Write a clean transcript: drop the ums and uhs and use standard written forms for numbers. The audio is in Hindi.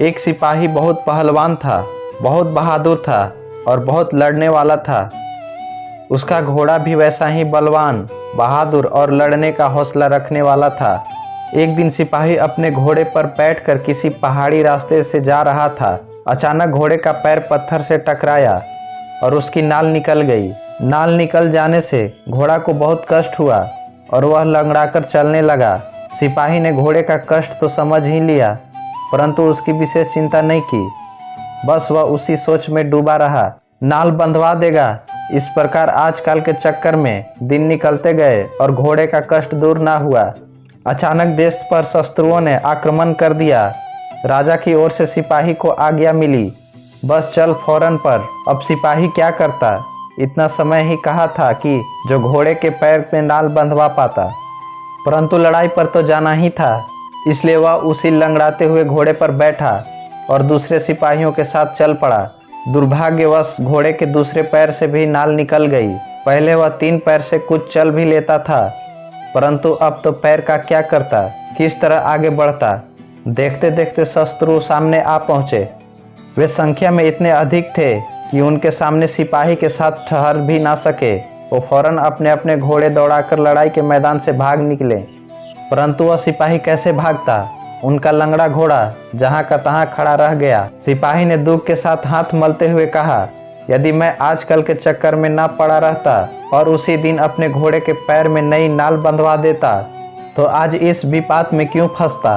एक सिपाही बहुत पहलवान था, बहुत बहादुर था और बहुत लड़ने वाला था। उसका घोड़ा भी वैसा ही बलवान, बहादुर और लड़ने का हौसला रखने वाला था। एक दिन सिपाही अपने घोड़े पर बैठकर किसी पहाड़ी रास्ते से जा रहा था। अचानक घोड़े का पैर पत्थर से टकराया और उसकी नाल निकल गई। नाल निकल जाने से घोड़ा को बहुत कष्ट हुआ और वह लंगड़ाकर चलने लगा। सिपाही ने घोड़े का कष्ट तो समझ ही लिया, परंतु उसकी विशेष चिंता नहीं की। बस वह उसी सोच में डूबा रहा, नाल बंधवा देगा। इस प्रकार आजकल के चक्कर में दिन निकलते गए और घोड़े का कष्ट दूर ना हुआ। अचानक देश पर शत्रुओं ने आक्रमण कर दिया। राजा की ओर से सिपाही को आज्ञा मिली, बस चल फौरन पर। अब सिपाही क्या करता? इतना समय ही कहा था कि जो घोड़े के पैर में नाल बंधवा पाता, परंतु लड़ाई पर तो जाना ही था। इसलिए वह उसी लंगड़ाते हुए घोड़े पर बैठा और दूसरे सिपाहियों के साथ चल पड़ा। दुर्भाग्यवश घोड़े के दूसरे पैर से भी नाल निकल गई। पहले वह 3 पैर से कुछ चल भी लेता था, परंतु अब तो पैर का क्या करता, किस तरह आगे बढ़ता। देखते देखते शत्रु सामने आ पहुंचे। वे संख्या में इतने अधिक थे कि उनके सामने सिपाही के साथ ठहर भी ना सके। वो फौरन अपने अपने घोड़े दौड़ाकर लड़ाई के मैदान से भाग निकले। परंतु वह सिपाही कैसे भागता? उनका लंगड़ा घोड़ा जहाँ का तहाँ खड़ा रह गया। सिपाही ने दुख के साथ हाथ मलते हुए कहा, यदि मैं आजकल के चक्कर में ना पड़ा रहता और उसी दिन अपने घोड़े के पैर में नई नाल बंधवा देता, तो आज इस विपात में क्यों फंसता।